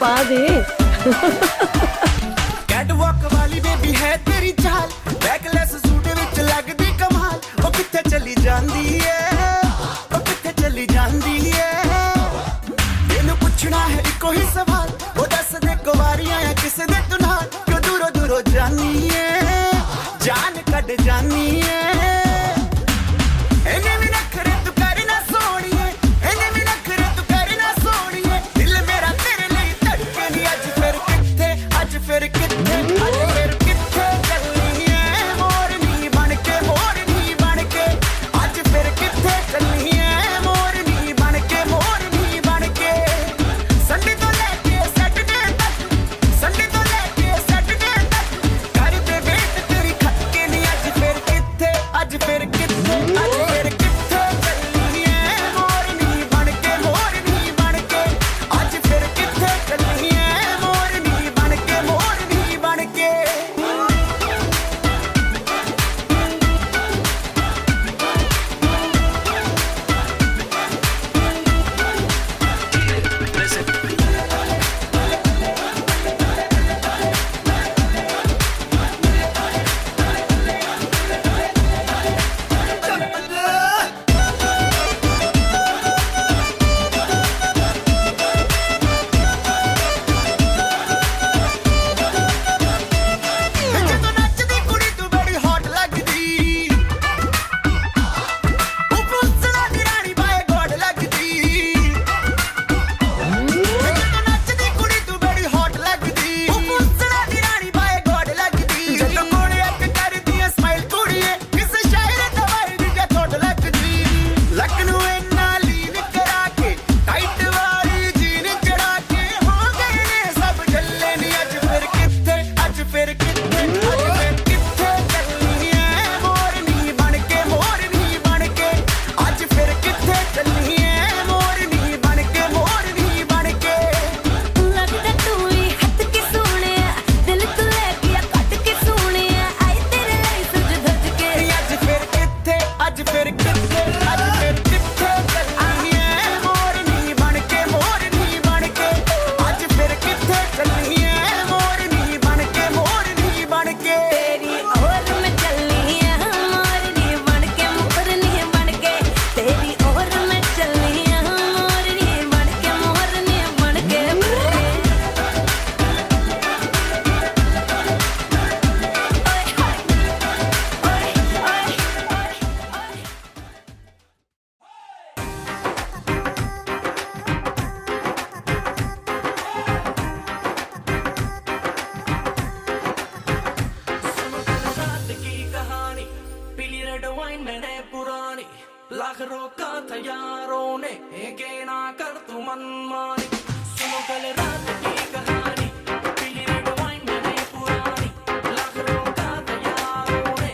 पा दे। कैटवॉक वाली बेबी है तेरी चाल, बैकलेस सूट विच लगदी कमाल। ओ किथे चली जांदी है, ओ किथे चली जांदी है। तेनू पुछना है इको ही सवाल, ओ दस दे कुवारियां या किस दे तू नाल। क्यों दूरों दूरों जानी है, जान कट जानी है। इन्हें भी नखरे तू करना सोनिए, इन्हें भी नखरे तू करना सोनिए। दिल मेरा तेरे लिए धड़के नी। अज फिर किथे, अज फिर किथे, अज फिर किथे चलनी है मोरनी बनके, मोरनी बनके। अज फिर किथे चलनी है मोरनी बनके, मोरनी बनके। संडे तो लेके सैटरडे तक, संडे तो लेके सैटरडे तक कर दे वेट तेरी खटके नी। अज फिर किथे, अज फिर किथे, अज फिर किथे चलनी है मोरनी बनके, मोरनी बनके। अज फिर किथे चलनी है मोरनी बनके, मोरनी बनके। ਜਦੋਂ ਨੱਚਦੀ ਕੁੜੀ ਤੂੰ ਬੜੀ ਹੌਟ ਲੱਗਦੀ, ਉਪਰੋਂ ਸਣਾ ਦੀ ਰਾਣੀ ਬਾਏ ਗੋਡ ਲੱਗਦੀ। ਜਦੋਂ ਨੱਚਦੀ ਕੁੜੀ ਤੂੰ ਬੜੀ ਹੌਟ ਲੱਗਦੀ, ਉਪਰੋਂ ਸਣਾ ਦੀ ਰਾਣੀ ਬਾਏ ਗੋਡ ਲੱਗਦੀ। ਜਦੋਂ ਕੋਲੇ ਅੱਖ ਕਰਦੀ ਐ ਸਮਾਈਲ ਕੁੜੀਏ, ਕਿਸੇ ਸ਼ਾਇਰ ਦਵਾਈ ਦੀ ਜੇ ਥੋੜ ਲੱਗਦੀ। ਲੱਕ ਨੂੰ ਇੰਨਾ ਲੀਨ ਕਰਾ ਕੇ, ਟਾਈਟ ਵਾਲੀ ਜੀਨ ਚੜਾ ਕੇ ਹੋ ਗਏ ਨੇ ਸਭ ਗੱਲੇ ਨੀ। ਅੱਜ ਫਿਰ ਕਿੱਥੇ, ਅੱਜ ਫਿਰ ਕਿੱਥੇ, ਅੱਜ ਫਿਰ ਕਿੱਥੇ ਚੱਲਣੀ ਐ ਮੋਰਨੀ ਬਣਕੇ, ਮੋਰਨੀ ਬਣਕੇ। ਅੱਜ ਫਿਰ ਕਿੱਥੇ ਚੱਲਣੀ ਐ ਮੋਰਨੀ ਬਣਕੇ, ਮੋਰਨੀ ਬਣਕੇ। ਲੱਗਦਾ ਤੂੰ ਵੀ ਹੱਥ ਕੇ ਸੋਹਣਿਆ, ਦਿਲ ਤੋਂ ਲੈ ਗਿਆ ਕੱਟ ਕੇ ਸੋਹਣਿਆ। ਆਈ ਤੇਰੇ ਲਈ ਸਜ ਧਜ ਕੇ। ਅੱਜ ਫਿਰ ਕਿੱਥੇ, ਅੱਜ ਫਿਰ ਕਿੱਥੇ, ਅੱਜ ਫਿਰ ਕਿੱਥੇ ਚੱਲਣੀ ਐ ਮੋਰਨੀ ਬਣਕੇ, ਮੋਰਨੀ ਬਣਕੇ। ਅੱਜ ਫਿਰ ਕਿੱਥੇ ਚੱਲਣੀ ਐ ਮੋਰਨੀ ਬਣਕੇ, ਮੋਰਨੀ ਬਣਕੇ। तेरी ओर में चलनी है मोरनी बनके, मोरनी बनके। तेरी ओर में चलनी है मोरनी बनके, मोरनी बनके। रात की कहानी, पीली रेड वाइन मैंने पुरानी। लाख रोका था यारों ने, के ना कर तू मनमानी। सुनो कल रात की कहानी, पीली रेड वाइन मैंने पुरानी। लाख रोका था यारों ने,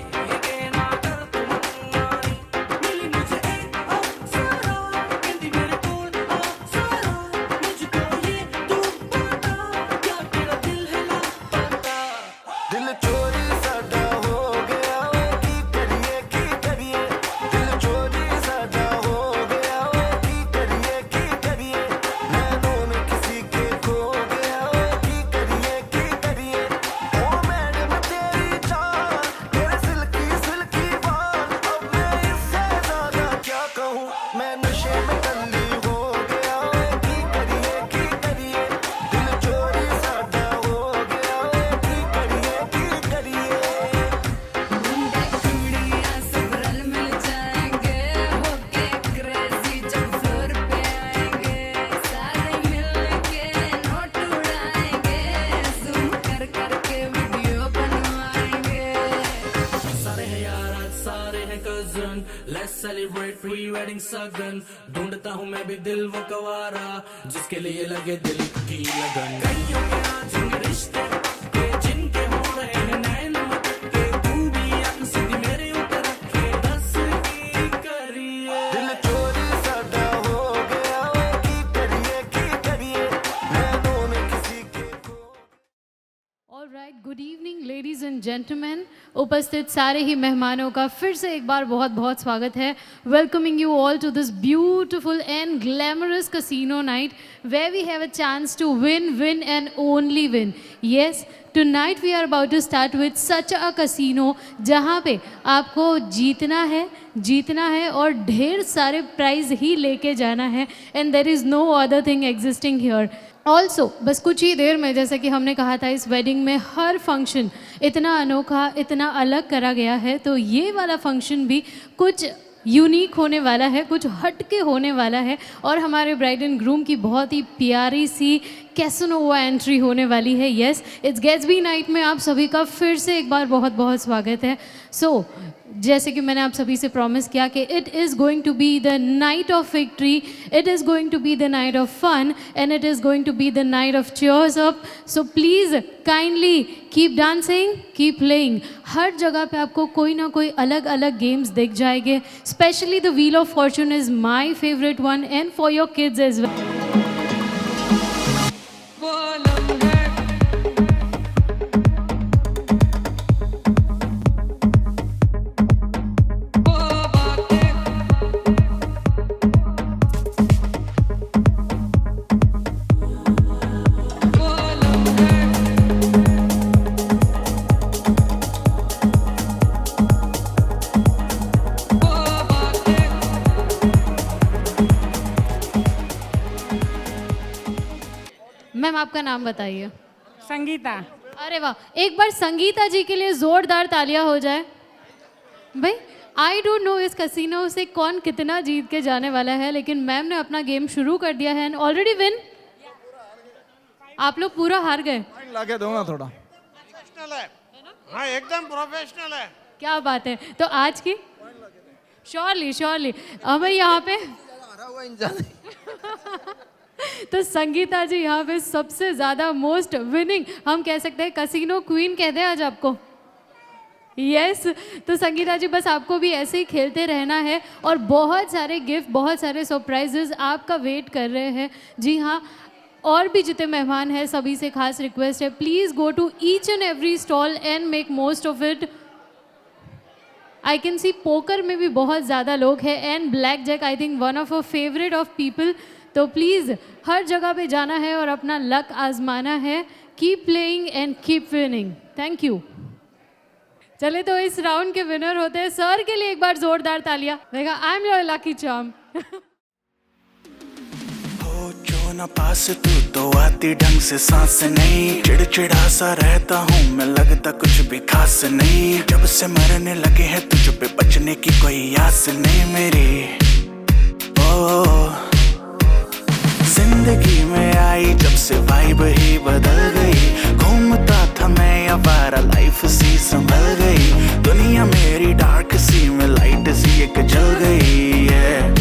के ना कर तू मनमानी। मिली मुझे एक अप्सरा, कहती मेरे कोल अप्सरा। मुझको ये तू बता, क्या तेरा दिल है लापता। दिल चोरी साडा हो गया वे की करिए। दिल चोरी साडा हो गया वे की करिए। नैनों में किसी के खो गया वे की करिए। ओ मैडम तेरी चाल, तेरे सिल्की सिल्की बाल। अब मैं इससे ज्यादा क्या कहूँ, मैं नशे में टल्ली हो गया वे की करिए। दिल चोरी साडा हो गया वे की करिए। गुंडा गुड़िया सब रल मिल जाएंगे, होके क्रेजी जब फ्लोर पे आएंगे। सारे मिलके नोट उड़ाएंगे, जूम कर करके वीडियो बनवाएंगे। सारे हैं यार आज सारे हैं cousin, let's celebrate pre wedding सगन। ढूंढता हूँ मैं भी दिल वो कवारा, जिसके लिए लगे दिल की लगन। कईयों के आज होंगे रिश्ते पक्के, जिनके हो रहे हैं नैन मटके। तू भी अक्ल सीधी मेरे ऊपर रखे, दस की करिए। दिल चोरी साडा हो गया वे की करिए। नैनों में किसी के खो। All right, good evening. Evening ladies and gentleman, उपस्थित सारे ही मेहमानों का फिर से एक बार बहुत बहुत स्वागत है. Welcoming you all to this beautiful and glamorous casino night where we have a chance to win and only win. Yes, tonight we are about to start with such a casino जहाँ पे आपको जीतना है और ढेर सारे prize ही लेके जाना है. And there is no other thing existing here. Also बस कुछ ही देर में, जैसे कि हमने कहा था, इस वेडिंग में हर फंक्शन इतना अनोखा, इतना अलग करा गया है, तो ये वाला फंक्शन भी कुछ यूनिक होने वाला है, कुछ हटके होने वाला है. और हमारे ब्राइड एंड ग्रूम की बहुत ही प्यारी सी कैसनोवा एंट्री होने वाली है. येस, इट्स गेट्सबी नाइट में आप सभी का फिर से एक बार बहुत बहुत स्वागत है. सो जैसे कि मैंने आप सभी से प्रॉमिस किया कि it is going to be the night of victory, it is going to be the night of fun and it is going to be the night of cheers up. So please kindly keep dancing, keep playing. हर जगह पे आपको कोई ना कोई अलग अलग games दिख जाएंगे. Specially the wheel of fortune is my favourite one and for your kids as well. Ma'am आपका नाम बताइए. संगीता. अरे वाह, एक बार संगीता जी के लिए जोरदार तालियां हो जाए. भाई आई डोंट नो इस कैसीनो से कौन कितना जीत के जाने वाला है, लेकिन मैम ने अपना गेम शुरू कर दिया है एंड ऑलरेडी विन. आप लोग पूरा हार गए. लाके दो ना थोड़ा. प्रोफेशनल है. हाँ, एकदम प्रोफेशनल है. क्या बात है. तो आज की श्योरली हमें यहाँ पे तो संगीता जी यहाँ पे सबसे ज़्यादा मोस्ट विनिंग, हम कह सकते हैं कैसीनो क्वीन कहते हैं आज आपको. यस, तो संगीता जी बस आपको भी ऐसे ही खेलते रहना है और बहुत सारे गिफ्ट, बहुत सारे सरप्राइजेस आपका वेट कर रहे हैं. जी हाँ, और भी जितने मेहमान हैं सभी से खास रिक्वेस्ट है, please go to each and every stall and make most of it. I can see poker में भी बहुत ज़्यादा लोग हैं and blackjack I think one of a favourite of people. तो प्लीज़ हर जगह पे जाना है और अपना लक आजमाना है. Keep playing and keep winning. Thank you. चले तो इस राउंड के विनर होते हैं. सर के लिए एक बार जोरदार तालियां. देखा, I am your lucky charm. हो जो ना पास तू तो आती ढंग से सांस नहीं. चिड़चिड़ा सा रहता हूँ मैं, लगता कुछ भी खास नहीं. जब से मरने लगे हैं तुझ पे बचने की कोई आस नहीं मेरी. ओ जिंदगी में आई जब से वाइब ही बदल गई. घूमता था मैं आवारा, लाइफ सी संभल गई. दुनिया मेरी डार्क सी में लाइट सी एक जल गई है.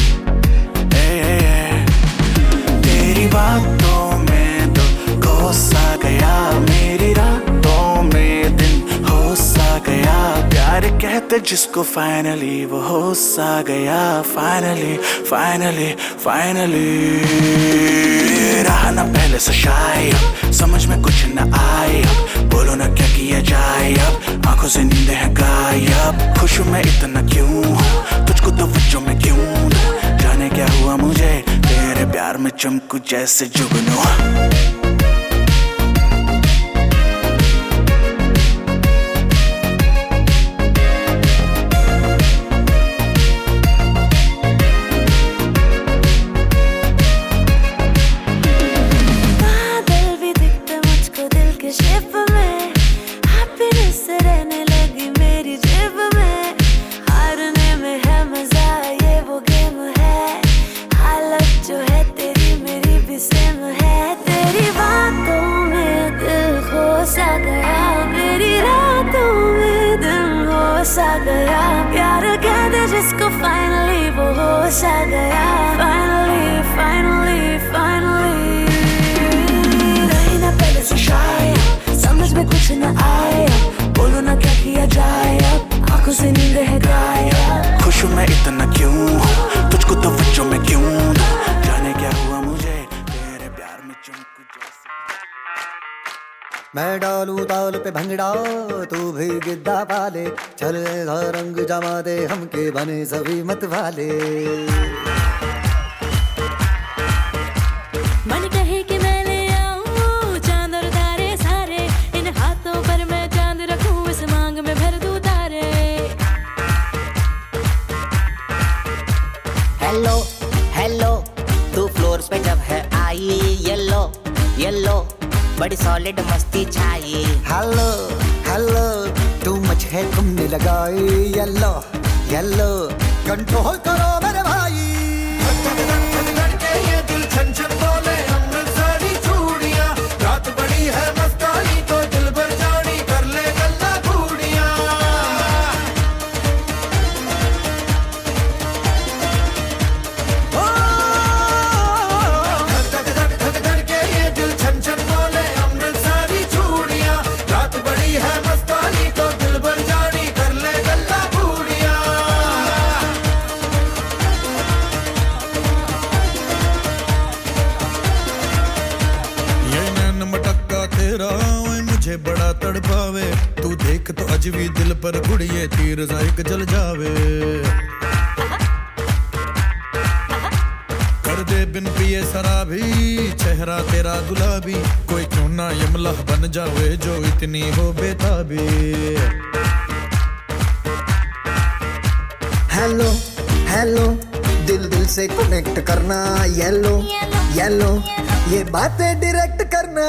तेरी बातों में तो खो सा गया, मेरी रातों में दिन हो सा गया. प्यार कहते जिसको फाइनली वो हो सा गया. फाइनली रहा ना पहले से शायद, समझ में कुछ न आए. अब बोलो ना क्या किया जाए, अब आंखों से नींद है गायब. खुश मैं इतना क्यों हूँ, तुझको तवज्जो में क्यों दूं. जाने क्या हुआ मुझे, तेरे प्यार में चमकू जैसे जुगनू. मैं डालूं ताल पे भंगड़ा तू भी गिद्दा पाले, चल ऐसा रंग जमा दे हमके बने सभी मत वाले। मन कहे कि मैं ले आऊं चांद और तारे सारे, इन हाथों पर मैं चांद रखूं, इस मांग में भर दूं तारे। हेलो हेलो तू फ्लोर पे जब है आई, येलो येलो बड़ी सॉलिड मस्ती छाई। हेलो हेलो तू मच है तुमने लगाई, येलो येलो कंट्रोल करो मेरे भाई। ये दिल छन छन बोले अमृतसरी चूड़ियां, रात बड़ी है मस्तानी तो दिल भर जानी कर ले गल्ला घूड़ियां। धड़के ये दिल छन छन बोले अमृतसरी चूड़ियां, रात बड़ी है मस्तानी तो दिल भर जानी कर ले गल्ला घूड़ियां। ये नैन मटक्का तेरा ओए मुझे बड़ा तड़पावे, तू देख तो अज भी दिल पर गुड़िए तीर जायक जल जावे। कर दे बिन पिए शराबी चेहरा तेरा गुलाबी, कोई क्यों ना यमला बन जावे जो इतनी हो बेताबी। हेलो हेलो दिल दिल से कनेक्ट करना, येलो येलो ये बातें डायरेक्ट करना।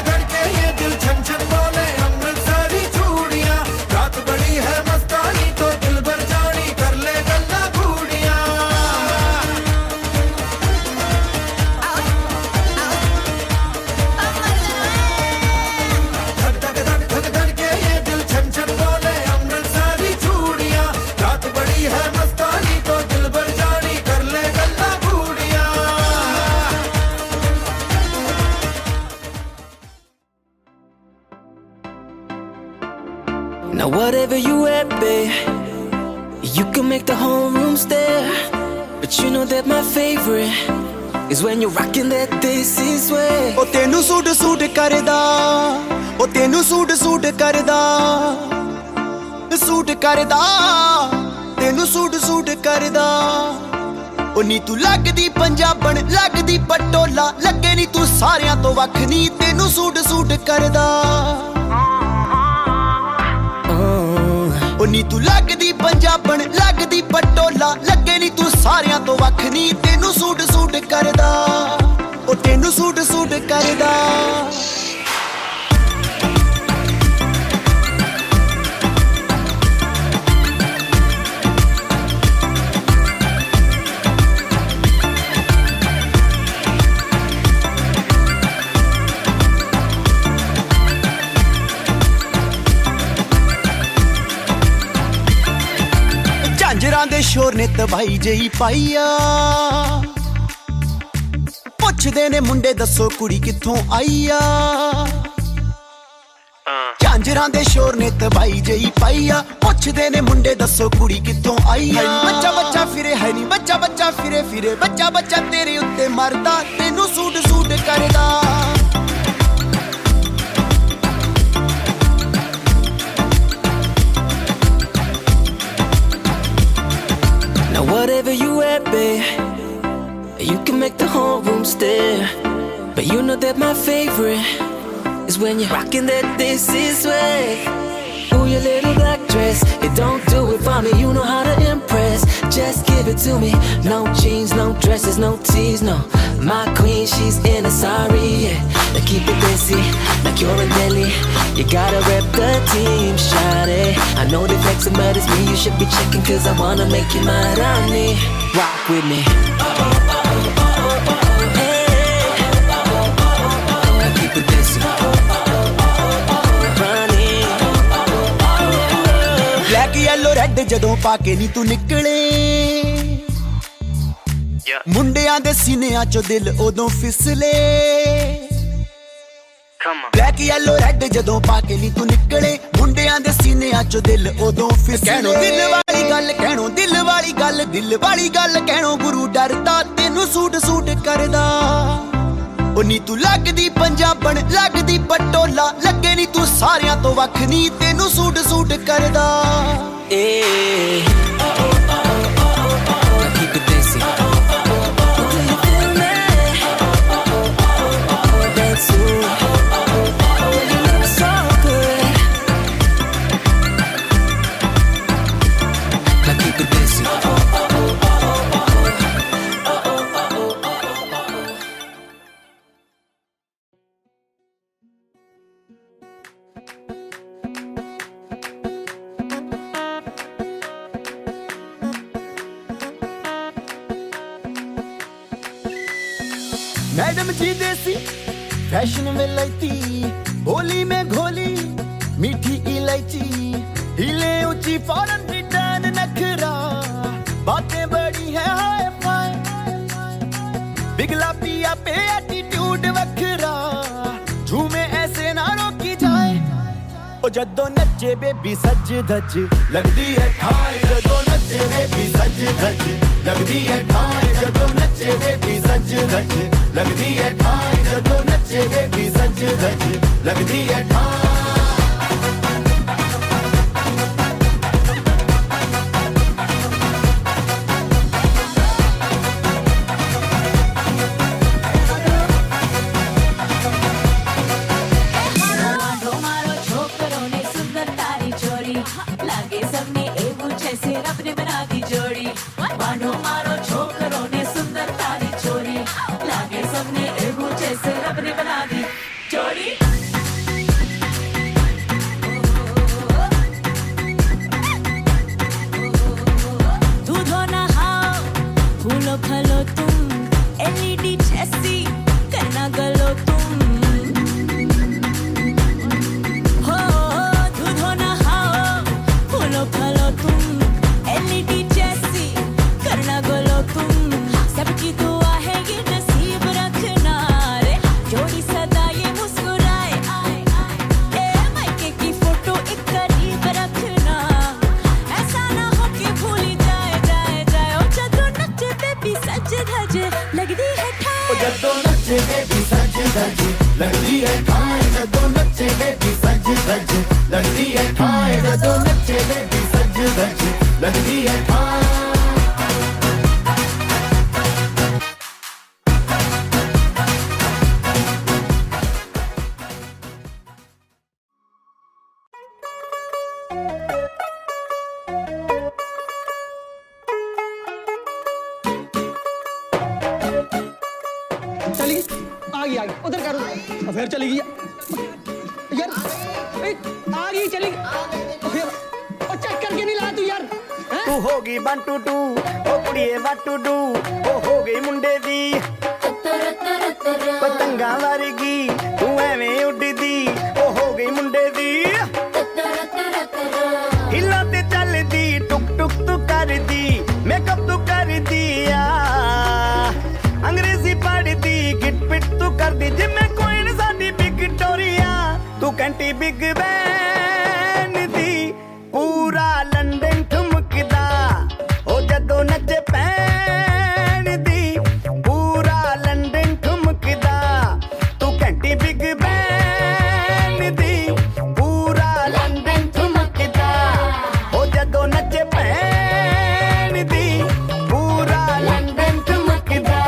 धड़के ये दिल छन छन बोले अमृतसरी चूड़ियां, रात बड़ी है मस्तानी तो दिल भर जानी कर ले गल्ला घूड़ियां। धड़के ये दिल छन छन बोले अमृतसरी चूड़ियां, रात बड़ी है मस्तानी तो दिल भर जानी कर ले गल्ला घूड़ियां। Now whatever you at, babe, you can make the whole room stare. But you know that my favorite is when you're rocking that this is way. ਉਹ ਤੈਨੂੰ ਸੂਟ ਸੂਟ ਕਰਦਾ, ਉਹ ਤੈਨੂੰ ਸੂਟ ਸੂਟ ਕਰਦਾ, ਸੂਟ ਕਰਦਾ, ਤੈਨੂੰ suit suit ਕਰਦਾ। ਉਹ ਨੀ ਤੂੰ ਲੱਗਦੀ ਪੰਜਾਬਣ ਲੱਗਦੀ ਪਟੋਲਾ, ਲੱਗੇ ਨੀ ਤੂੰ ਸਾਰਿਆਂ ਤੋਂ ਵੱਖ ਨੀ, ਤੈਨੂੰ ਸੂਟ ਸੂਟ ਕਰਦਾ। ਉਹ ਨੀ ਤੂੰ ਲੱਗਦੀ ਪੰਜਾਬਣ ਲੱਗਦੀ ਪਟੋਲਾ, ਲੱਗੇ ਨੀ ਤੂੰ ਸਾਰਿਆਂ ਤੋਂ ਵੱਖ ਨੀ, ਤੈਨੂੰ ਸੂਟ ਸੂਟ ਕਰਦਾ। ਉਹ ਤੈਨੂੰ ਸੂਟ ਸੂਟ ਕਰਦਾ। ਝਾਂਜਰਾਂ ਦੇ ਸ਼ੋਰ ਨੇ ਤਬਾਈ ਜਈ ਪਾਈਆ, ਪੁੱਛਦੇ ਨੇ ਮੁੰਡੇ ਦੱਸੋ ਕੁੜੀ ਕਿੱਥੋਂ ਆਈ ਆ। ਝਾਂਜਰਾਂ ਦੇ ਸ਼ੋਰ ਨੇ ਤਬਾਈ ਜਈ ਪਾਈਆ, ਪੁੱਛਦੇ ਨੇ ਮੁੰਡੇ ਦੱਸੋ ਕੁੜੀ ਕਿੱਥੋਂ ਆਈ ਆ। ਬੱਚਾ ਬੱਚਾ ਫਿਰੇ ਹੈ ਨੀ ਬੱਚਾ ਬੱਚਾ ਫਿਰੇ ਫਿਰੇ, ਬੱਚਾ ਬੱਚਾ ਤੇਰੇ ਉੱਤੇ ਮਰਦਾ, ਤੈਨੂੰ ਸੂਟ ਸੂਟ ਕਰਦਾ। Now whatever you at, babe, you can make the whole room stare. But you know that my favorite is when you're rocking that this is way. Ooh, your little black dress, it don't do it for me, you know how to impress. Just give it to me, no jeans, no dresses, no tees, no. My queen, she's in a sari, yeah. Now keep it busy, like you're in Delhi. You gotta rep the team, shawty. I know they flexing, but it's me you should be checking, cause I wanna make you my Rani. Rock with me. Black yellow red ਜਦੋਂ ਪਾ ਕੇ ਨੀ ਤੂੰ ਨਿਕਲੇ, ਮੁੰਡਿਆਂ ਦੇ ਸੀਨਿਆਂ ਚੋਂ ਦਿਲ ਉਦੋਂ ਫਿਸਲੇ। ਬਲੈਕ ਯੈਲੋ ਰੈੱਡ ਜਦੋਂ ਪਾ ਕੇ ਨੀ ਤੂੰ ਨਿਕਲੇ, ਮੁੰਡਿਆਂ ਦੇ ਸੀਨਿਆਂ ਚੋਂ ਦਿਲ ਉਦੋਂ ਫਿਸਲੇ। ਕਹਿਣੋ ਦਿਲ ਵਾਲੀ ਗੱਲ, ਕਹਿਣੋ ਦਿਲ ਵਾਲੀ ਗੱਲ, ਦਿਲ ਵਾਲੀ ਗੱਲ ਕਹਿਣੋ ਗੁਰੂ ਡਰਦਾ, ਤੈਨੂੰ ਸੂਟ ਸੂਟ ਕਰਦਾ। ਉਨੀ ਤੂੰ ਲੱਗਦੀ ਪੰਜਾਬਣ ਲੱਗਦੀ ਪਟੋਲਾ ਲੱਗੇ ਨੀ ਤੂੰ ਸਾਰਿਆਂ ਤੋਂ ਵੱਖ ਨੀ ਤੈਨੂੰ ਸੂਟ ਸੂਟ ਕਰਦਾ ਏ keep it desi. Do you feel me? That's you. You look so good. Now keep it desi. Madam ji desi fashion में लैती बोली में घोली मीठी इलायची हिले ऊंची फौरन रिटर्न नखरा बातें बड़ी है हाय फाय बिगला पिया पे एटीट्यूड वखरा झूमे ऐसे ना रोकी जाए ओ जदों नचे बेबी सज धज लगदी है ठाए जदों नचे बेबी सज धज लगदी है ठाए जदों नचे बेबी सज धज लगदी है ठाए जदों नचे बेबी सज धज लगदी है ठाए મારો મારો છોકરોને સુંદર તારી જોડી લાગે સબને એવું છે સે રબને બનાવી જોડી માનો મારો છોકરોને સુંદર તારી જોડી લાગે સબને એવું છે સે રબને બનાવી જોડી दूधो नहाओ फूलो खलो तुम एलईडी जैसी करना गलो तुम हो दूधो नहाओ फूलो खलो तुम एलईडी जैसी करना गलो तुम सबकी दुआ है ये नसीब रखना रे जोड़ी सदा ये मुस्कुराए ए मायके की फोटो एक करीब रखना ऐसा ना हो कि भूली जाए जाए जाए ओ जदों नचे बेबी सज धज लगदी है ठाए जदों नचे बेबी सज धज लगदी है ठाए जदों नचे बेबी सज धज लगदी है ठाए जदों नचे बेबी सज धज लगदी है ठाए चली आ गई उधर करो फिर चली गई यार ए, आ गई चली गई और चेक करके नहीं ला तू यार हैं? तू होगी 1 2 2 ओ कुड़िए व्हाट टू डू ओ हो गई मुंडे दी पतंगा वर्गी तू एवें उड़दी ओ हो गई मुंडे दी हिला ते चलदी टुक टुक तू करदी मेकअप तू कर दिया अंग्रेजी पढ़दी गिट पिट तू करदी जिम्मे कोई न साडी विक्टोरिया तू कंटी बिग बैन दी पूरा लंदन ठुमकदा ओ जदों नचे पैन दी पूरा लंदन ठुमकदा तू कंटी बिग बैन दी पूरा लंदन ठुमकदा ओ जदों नचे पैन दी पूरा लंदन ठुमकदा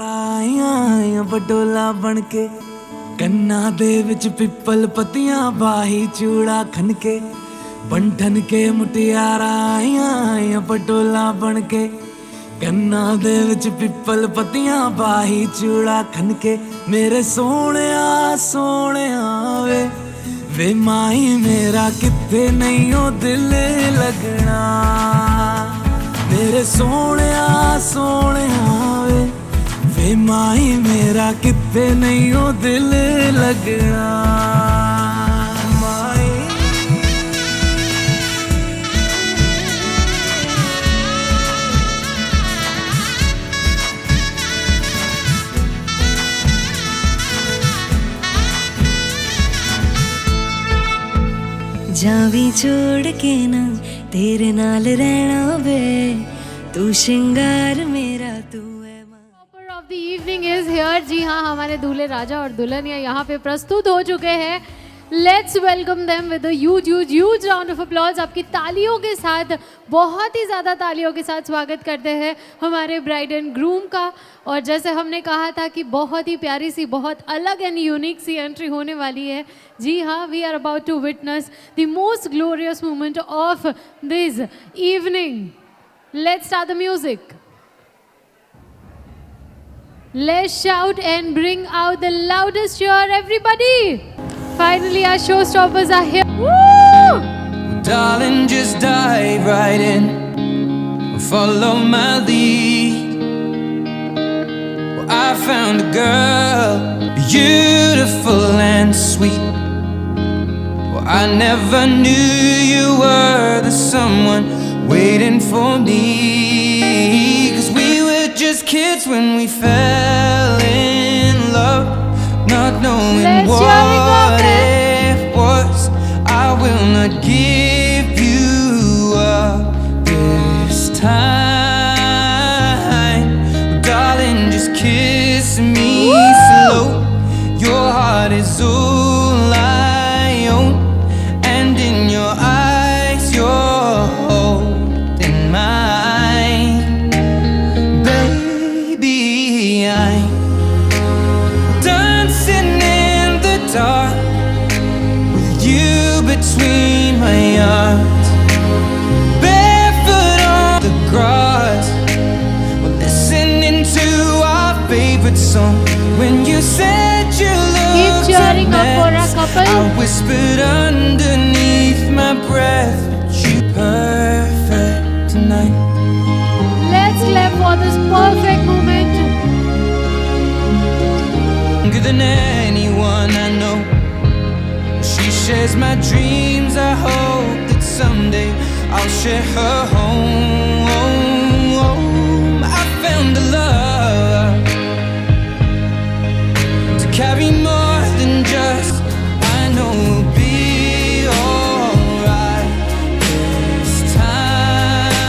ਆਈਆਂ ਬਡੋਲਾ ਬਣ ਕੇ ਕੰਨਾਂ ਦੇ ਵਿੱਚ ਪਿੱਪਲ ਪੱਤੀਆਂ ਬਾਹੀ ਚੂੜਾ ਖਨ ਕੇ ਬੰਠਨ ਕੇ ਮੁਟਿਆਰਾਂ ਆਈਆਂ ਬਡੋਲਾ ਬਣ ਕੇ ਕੰਨਾਂ ਦੇ ਵਿੱਚ ਪਿੱਪਲ ਪੱਤੀਆਂ ਬਾਹੀ ਚੂੜਾ ਖਨ ਕੇ ਮੇਰੇ ਸੋਹਣਿਆ ਸੋਹਣਿਆ ਵੇ ਮਾਈ ਮੇਰਾ ਕਿੱਥੇ ਨਹੀਂ ਉਹ ਦਿਲ ਲੱਗਣਾ ਮੇਰੇ ਸੋਹਣਿਆ ਸੋਹਣਿਆ ਵੇ ਮਾਈ ਮੇਰਾ ਕਿੱਥੇ ਨਹੀਂ ਉਹ ਦਿਲ ਲੱਗਣਾ ਮਾਈ जावी छोड़ के ना तेरे नाल रहना वे तू श्रृंगार मेरा तू है Topper of the evening is here. जी हाँ, हमारे दूल्हे राजा और दुल्हनिया यहाँ पे प्रस्तुत हो चुके हैं. Let's welcome them with a huge round of applause. आपकी तालियों के साथ, बहुत ही ज़्यादा तालियों के साथ स्वागत करते हैं हमारे ब्राइड एंड ग्रूम का. और जैसे हमने कहा था कि बहुत ही प्यारी सी, बहुत अलग एंड यूनिक सी एंट्री होने वाली है. जी हाँ, we are about to witness the most glorious moment of this evening. Let's start the music. Let's shout and bring out the loudest cheer, everybody. Finally, our showstoppers are here. Woo! Darling, just dive right in. Follow my lead. Well, I found a girl, beautiful and sweet. Well, I never knew you were the someone waiting for me. 'Cause we were just kids when we fell in love, not knowing Let's cheer it up, what it was. I will not give you up this time. Darling, just kiss me slow. Your heart is all I own, and in your eyes you're holding mine. Baby, I'm dancing in the dark with you between my arms, barefoot on the grass. We're listening to our favorite song. When you said you looked cheering a up for our mess, couple. I whispered underneath my breath, but you perfect tonight. Let's clap for this perfect moment. Younger than anyone I know, she shares my dreams. I hope that someday I'll share her home. I found a love to carry more than just I know we'll be alright this time.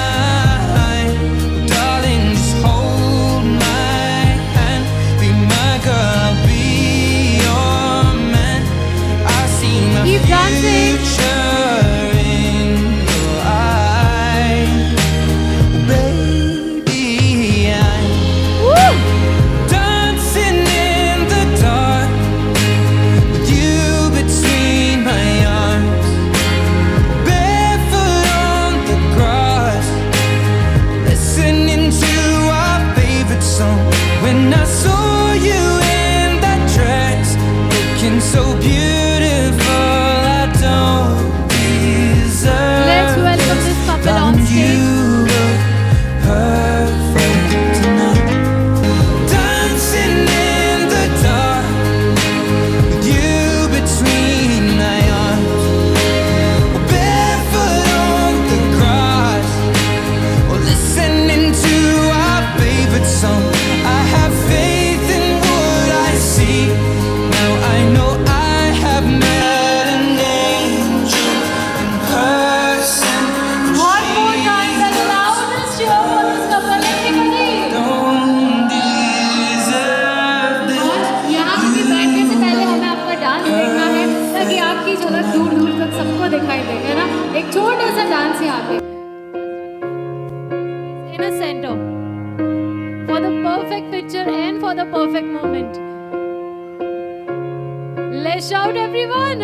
Darling, just hold my hand, be my girl, I'll be your man. I see my Keep dancing. future in your eyes. Baby, I'm the perfect moment. Let's shout, everyone.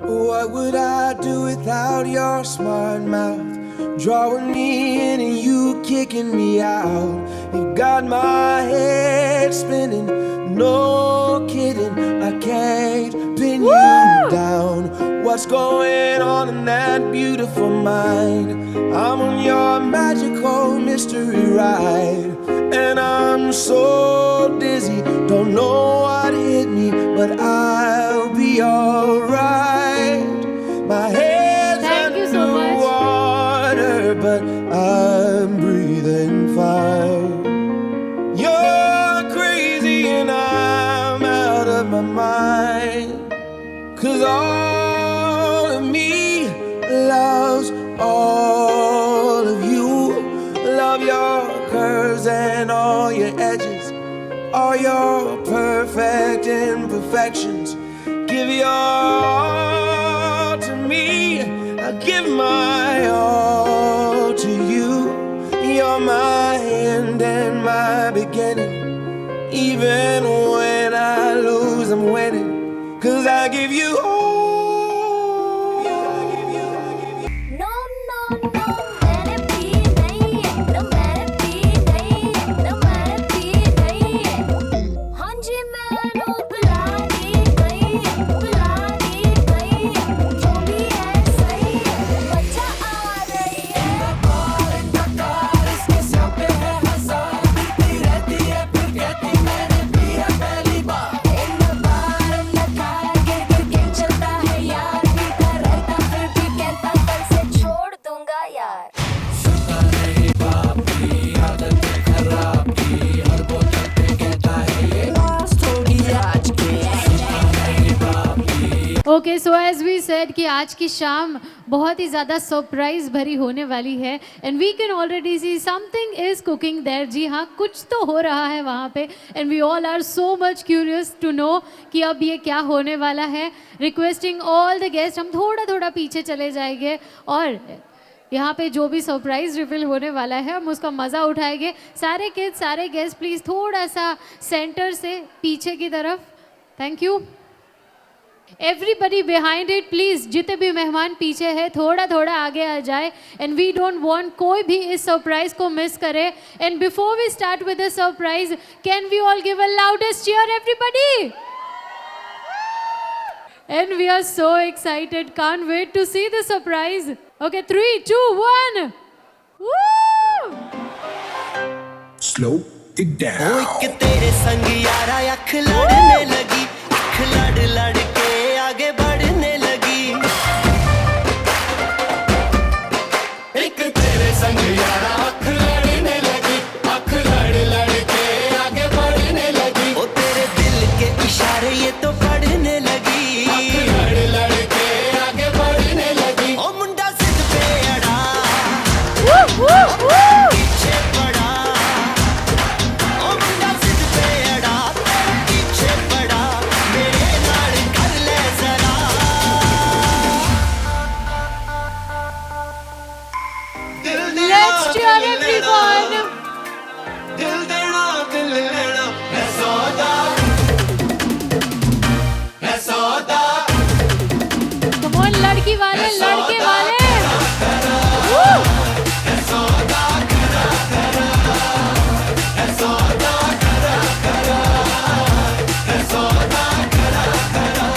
What would I do without your smart mouth? Drawing me in and you kicking me out. You got my head spinning, no kidding. I can't pin you down. What's going on in that beautiful mind? I'm on your magical mystery ride, and I'm so dizzy, don't know what hit me, but I'll be alright. My head's Thank you so much. underwater, but I'm breathing fine. You're crazy and I'm out of my mind, 'cause all of me loves all of you. Love your curves and all your edges, all your perfect imperfections. Give your all to me, I give my all to you. You're my end and my beginning. Even when I lose, I'm winning, 'cause I give you all. No, no, no, मैंने P नहीं है, no मैंने P नहीं है, no मैंने P नहीं है। हाँ जी मैंने बुला दी गई है, बुला दी गई है, जो भी है सही है, मजा आ रही है। इसके सर पे है हजार, पीती रहती है फिर कहती मैंने पिया पहली बार। इन बार लगा गिर चलता है यार, पीता रहता फिर भी कहता कल से छोड़ दूंगा यार। Okay, so as we said कि आज की शाम बहुत ही ज़्यादा सरप्राइज भरी होने वाली है, and we can already see something is cooking there. जी हाँ, कुछ तो हो रहा है वहाँ पे, and we all are so much curious to know कि अब ये क्या होने वाला है। रिक्वेस्टिंग ऑल द गेस्ट, हम थोड़ा थोड़ा पीछे चले जाएंगे और यहाँ पे जो भी सरप्राइज रिवील होने वाला है हम उसका मज़ा उठाएंगे। सारे किड्स, सारे गेस्ट प्लीज़ थोड़ा सा सेंटर से पीछे की तरफ, thank you. Everybody behind it please, जितने भी मेहमान पीछे हैं थोड़ा थोड़ा आगे आ जाए, एंड वी डोंट वांट कोई भी इस सरप्राइज को मिस करे। And before we start with the surprise, can we all give a loudest cheer everybody? And we are so excited, can't wait to see the surprise. Okay, 3, 2, 1 Slow it down. एक तेरे संग यारा अख लड़ने लगी, अख लड़ लड़ के आगे बढ़ने लगी। एक तेरे संग यारा अख लड़ने लगी, अख लड़ लड़ के आगे बढ़ने लगी। ओ तेरे दिल के इशारे ये तो पढ़ने लगी, अख लड़ लड़ के आगे बढ़ने लगी। ओ मुंडा सिद्ध पे अड़ा, पीछे पड़ा। ओ मुंडा सिद्ध पे अड़ा, पीछे पड़ा। मेरे नाल कर ले जरा। दिल देना, Let's cheer दिल everyone. लेना, दिल देना, दिल लेना है सौदा, है सौदा। कम ऑन लड़की वाले, लड़के वाले। है सौदा करा करा, है सौदा करा करा, है सौदा करा करा।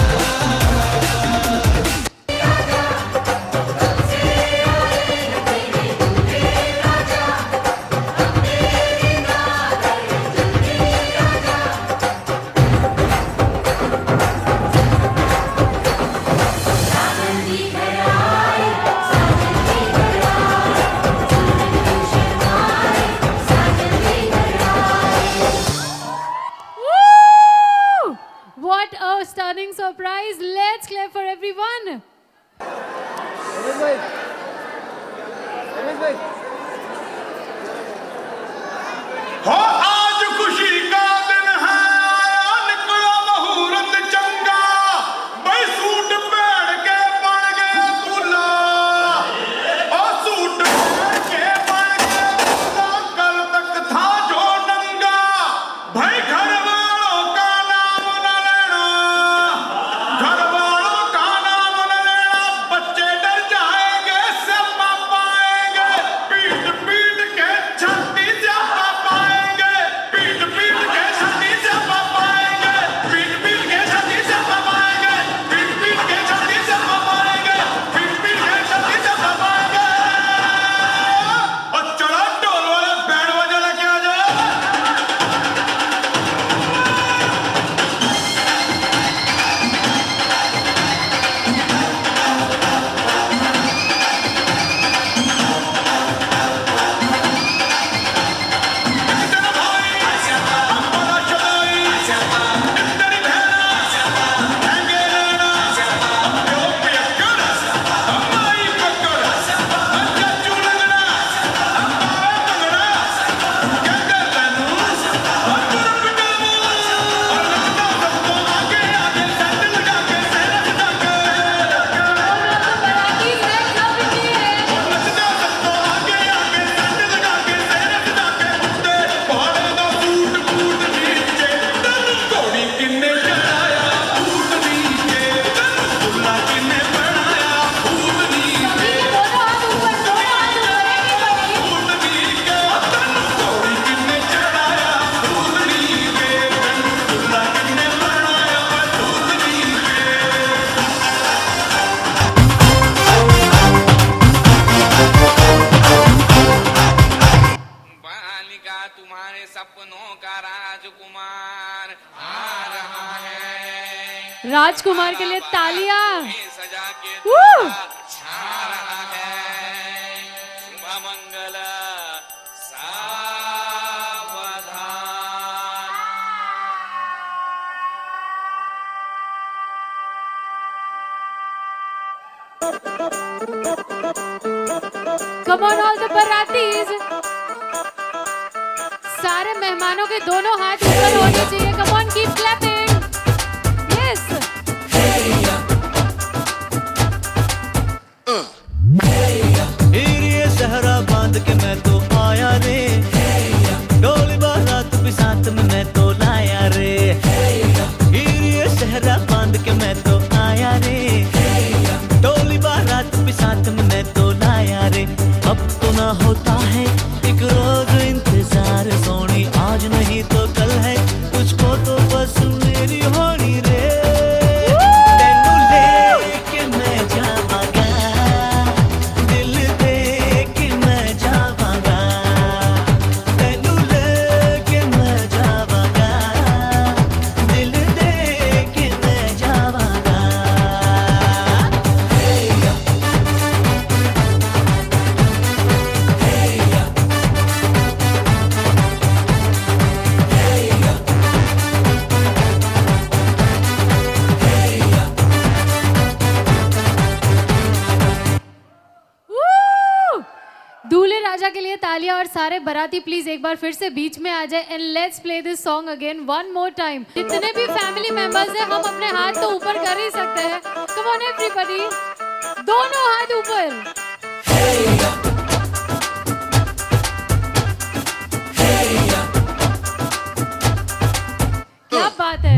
Woo! What a stunning surprise. Let's clap for everyone. आज खुशी का दिन है, निकला मुहूर्त चंगा, भाई सूट पहन के बन गया दूल्हा, और सूट पहन के बन गया दूल्हा। तुम्हारे सपनों का राजकुमार आ रहा है। राजकुमार के लिए तालियां। सजा के Woo! छा रहा है। शुभ मंगल सावधान। Come on all the Baratis. सारे मेहमानों के दोनों हाथ ऊपर होने चाहिए। Come on, keep clapping. Yes. ये सहरा बांध के मैं तो आया रे, डोली बारात भी साथ में मैं तो लाया रे। ये सहरा बांध के मैं तो आया रे, डोली बारात भी साथ में मैं तो लाया रे। अब तो ना होता है एक रोज इंतजार सोनी, आज नहीं तो कल है, तुझको तो बस मेरी होनी रे। तेनू लेके मैं जावांगा, दिल दे के मैं जावांगा। तेनू लेके मैं जावांगा, दिल दे के मैं जावांगा। Woo! दूल्हे राजा के लिए तालियां और सारे बराती प्लीज एक बार फिर से बीच में आ जाए and let's play this song again one more time. जितने भी फैमिली मेंबर्स हैं हम अपने हाथ तो ऊपर कर ही सकते हैं। कम ऑन एवरीबॉडी, दोनों हाथ ऊपर। क्या बात है।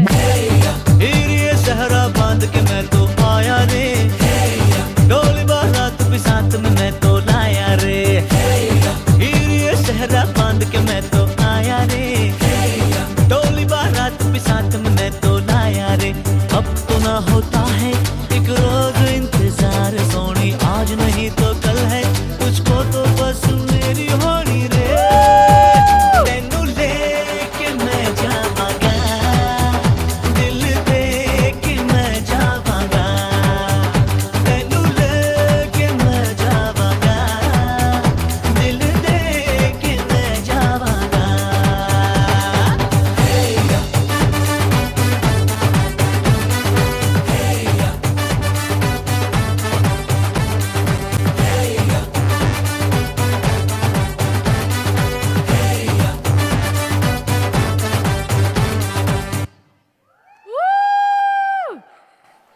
ये सहरा बांध के मैं तो आया रे, डोली बारात भी साथ में मैं तो लाया रे। ये सहरा बांध के मैं तो आया रे, डोली बारात भी साथ में मैं तो लाया रे। अब तो ना होता है एक रोज इंतजार सोनी, आज नहीं तो कल है, तुझको तो बस मेरी होनी रे। तेनू लेके मैं जावांगा, दिल दे के मैं जावांगा। तेनू लेके मैं जावांगा, दिल दे के मैं जावांगा।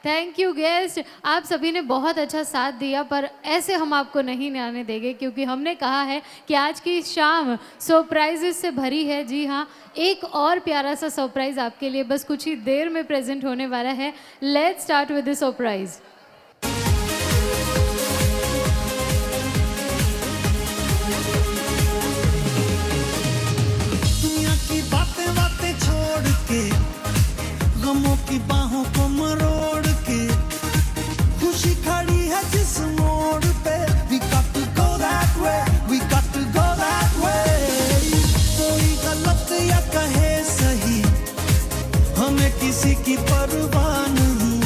थैंक यू गेस्ट, आप सभी ने बहुत अच्छा साथ दिया, पर ऐसे हम आपको नहीं आने देंगे क्योंकि हमने कहा है कि आज की शाम सरप्राइजेस से भरी है। जी हाँ, एक और प्यारा सा सरप्राइज आपके लिए बस कुछ ही देर में प्रेजेंट होने वाला है। Let's start with the surprise. दुनिया की बातें बातें छोड़ के, गमों की बाहों को मरोड़ के, खुशी खड़ी है जिस मोड़ पे, we got to go that way, we got to go that way। कोई गलत या कहे सही, हमें किसी की परवाह नहीं,